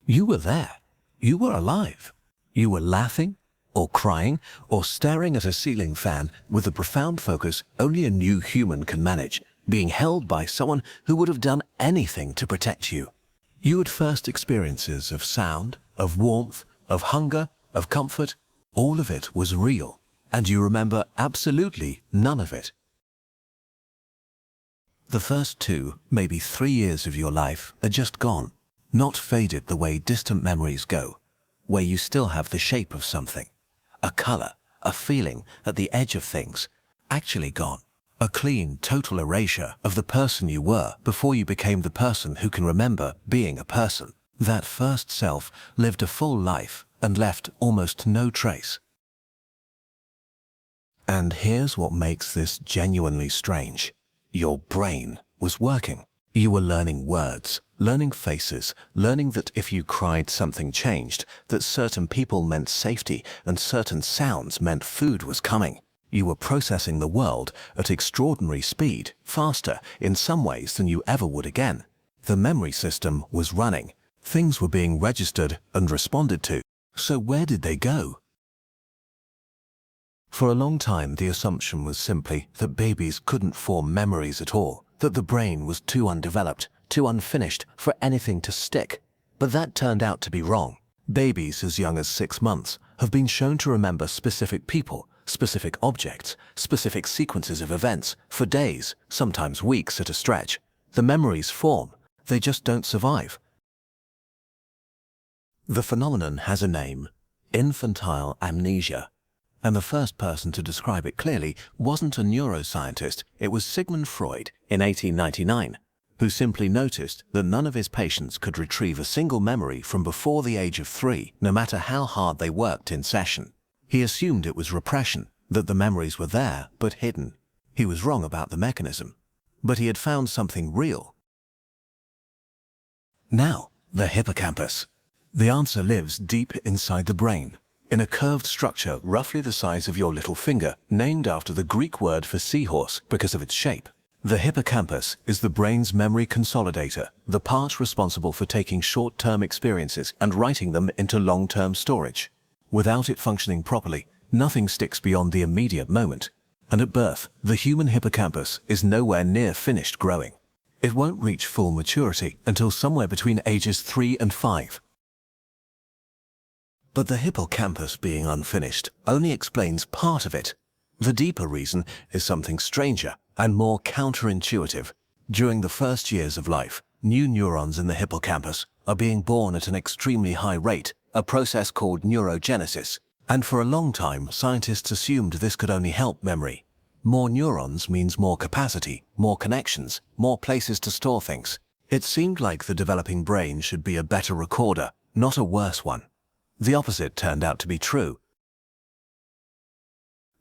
You were there. You were alive. You were laughing, or crying, or staring at a ceiling fan with a profound focus only a new human can manage, being held by someone who would have done anything to protect you. You had first experiences of sound, of warmth, of hunger, of comfort. All of it was real, and you remember absolutely none of it. The first 2, maybe 3 years of your life are just gone, not faded the way distant memories go, where you still have the shape of something, a color, a feeling at the edge of things, actually gone. A clean, total erasure of the person you were before you became the person who can remember being a person. That first self lived a full life and left almost no trace. And here's what makes this genuinely strange. Your brain was working. You were learning words, learning faces, learning that if you cried something changed, that certain people meant safety and certain sounds meant food was coming. You were processing the world at extraordinary speed, faster in some ways than you ever would again. The memory system was running. Things were being registered and responded to. So where did they go? For a long time, the assumption was simply that babies couldn't form memories at all, that the brain was too undeveloped, too unfinished for anything to stick. But that turned out to be wrong. Babies as young as 6 months have been shown to remember specific people, specific objects, specific sequences of events for days, sometimes weeks at a stretch. The memories form, they just don't survive. The phenomenon has a name, infantile amnesia. And the first person to describe it clearly wasn't a neuroscientist, it was Sigmund Freud in 1899, who simply noticed that none of his patients could retrieve a single memory from before the age of 3, no matter how hard they worked in session. He assumed it was repression, that the memories were there but hidden. He was wrong about the mechanism, but he had found something real. Now, the hippocampus. The answer lives deep inside the brain, in a curved structure roughly the size of your little finger, named after the Greek word for seahorse because of its shape. The hippocampus is the brain's memory consolidator, the part responsible for taking short-term experiences and writing them into long-term storage. Without it functioning properly, nothing sticks beyond the immediate moment. And at birth, the human hippocampus is nowhere near finished growing. It won't reach full maturity until somewhere between ages 3 and 5. But the hippocampus being unfinished only explains part of it. The deeper reason is something stranger and more counterintuitive. During the first years of life, new neurons in the hippocampus are being born at an extremely high rate, a process called neurogenesis. And for a long time, scientists assumed this could only help memory. More neurons means more capacity, more connections, more places to store things. It seemed like the developing brain should be a better recorder, not a worse one. The opposite turned out to be true.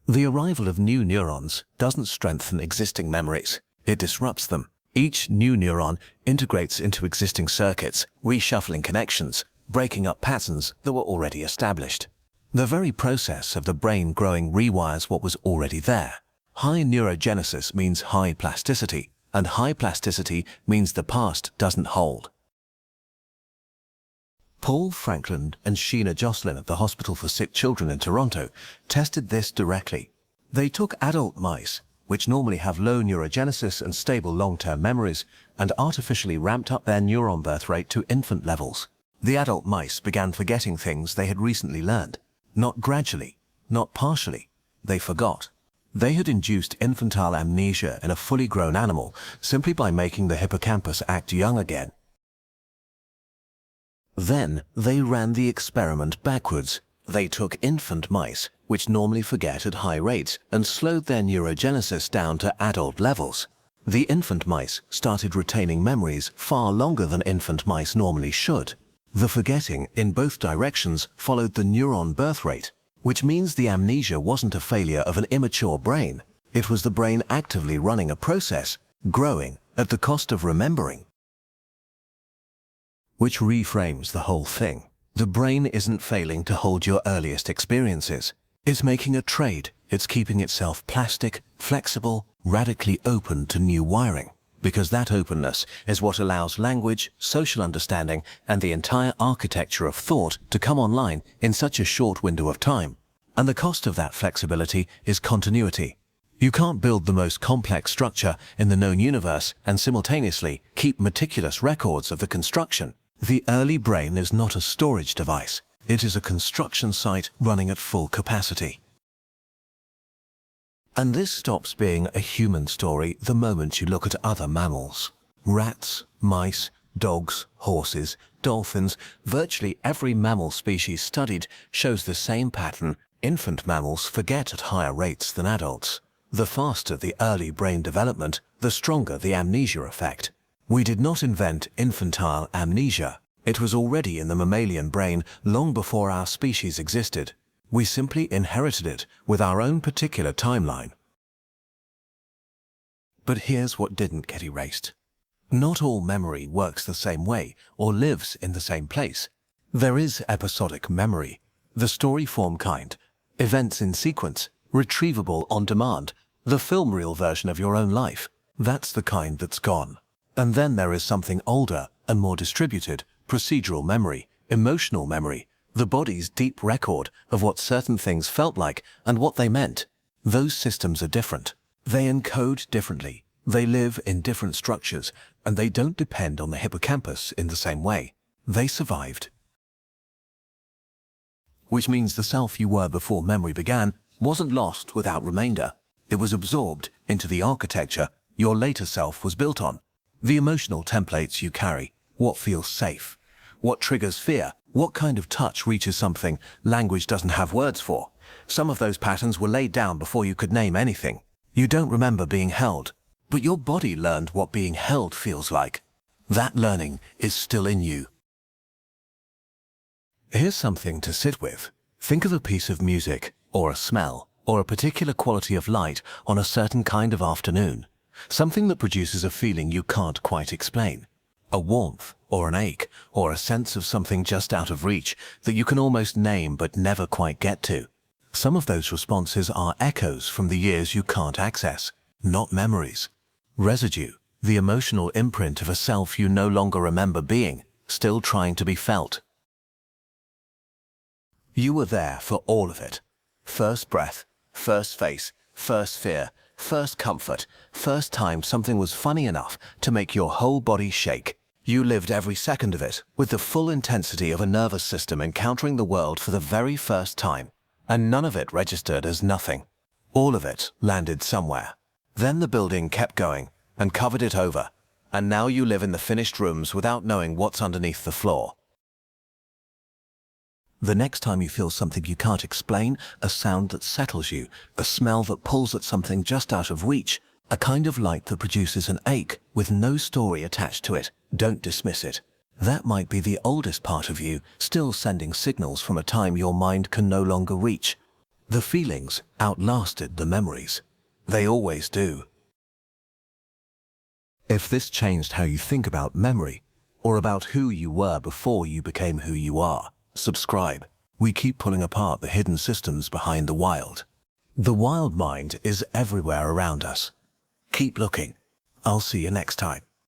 The arrival of new neurons doesn't strengthen existing memories. It disrupts them. Each new neuron integrates into existing circuits, reshuffling connections, breaking up patterns that were already established. The very process of the brain growing rewires what was already there. High neurogenesis means high plasticity, and high plasticity means the past doesn't hold. Paul Franklin and Sheena Jocelyn at the Hospital for Sick Children in Toronto tested this directly. They took adult mice, which normally have low neurogenesis and stable long-term memories, and artificially ramped up their neuron birth rate to infant levels. The adult mice began forgetting things they had recently learned. Not gradually, not partially. They forgot. They had induced infantile amnesia in a fully grown animal simply by making the hippocampus act young again. Then they ran the experiment backwards. They took infant mice, which normally forget at high rates, and slowed their neurogenesis down to adult levels. The infant mice started retaining memories far longer than infant mice normally should. The forgetting in both directions followed the neuron birth rate, which means the amnesia wasn't a failure of an immature brain. It was the brain actively running a process, growing at the cost of remembering. Which reframes the whole thing. The brain isn't failing to hold your earliest experiences. It's making a trade. It's keeping itself plastic, flexible, radically open to new wiring. because that openness is what allows language, social understanding, and the entire architecture of thought to come online in such a short window of time. And the cost of that flexibility is continuity. You can't build the most complex structure in the known universe and simultaneously keep meticulous records of the construction. The early brain is not a storage device. It is a construction site running at full capacity. And this stops being a human story the moment you look at other mammals. Rats, mice, dogs, horses, dolphins, virtually every mammal species studied shows the same pattern. Infant mammals forget at higher rates than adults. The faster the early brain development, the stronger the amnesia effect. We did not invent infantile amnesia. It was already in the mammalian brain long before our species existed. We simply inherited it with our own particular timeline. But here's what didn't get erased. Not all memory works the same way or lives in the same place. There is episodic memory, the story form kind, events in sequence, retrievable on demand, the film reel version of your own life. That's the kind that's gone. And then there is something older and more distributed, procedural memory, emotional memory, the body's deep record of what certain things felt like and what they meant. Those systems are different. They encode differently. They live in different structures, and they don't depend on the hippocampus in the same way. They survived. Which means the self you were before memory began wasn't lost without remainder. It was absorbed into the architecture your later self was built on. The emotional templates you carry, what feels safe, what triggers fear, what kind of touch reaches something language doesn't have words for. Some of those patterns were laid down before you could name anything. You don't remember being held, but your body learned what being held feels like. That learning is still in you. Here's something to sit with. Think of a piece of music, or a smell, or a particular quality of light on a certain kind of afternoon. Something that produces a feeling you can't quite explain. A warmth, or an ache, or a sense of something just out of reach that you can almost name but never quite get to. Some of those responses are echoes from the years you can't access, not memories. Residue, the emotional imprint of a self you no longer remember being, still trying to be felt. You were there for all of it. First breath, first face, first fear, first comfort, first time something was funny enough to make your whole body shake. You lived every second of it with the full intensity of a nervous system encountering the world for the very first time. And none of it registered as nothing. All of it landed somewhere. Then the building kept going and covered it over. And now you live in the finished rooms without knowing what's underneath the floor. The next time you feel something you can't explain, a sound that settles you, a smell that pulls at something just out of reach, a kind of light that produces an ache with no story attached to it, don't dismiss it. That might be the oldest part of you, still sending signals from a time your mind can no longer reach. The feelings outlasted the memories. They always do. If this changed how you think about memory, or about who you were before you became who you are, subscribe. We keep pulling apart the hidden systems behind the wild. The wild mind is everywhere around us. Keep looking. I'll see you next time.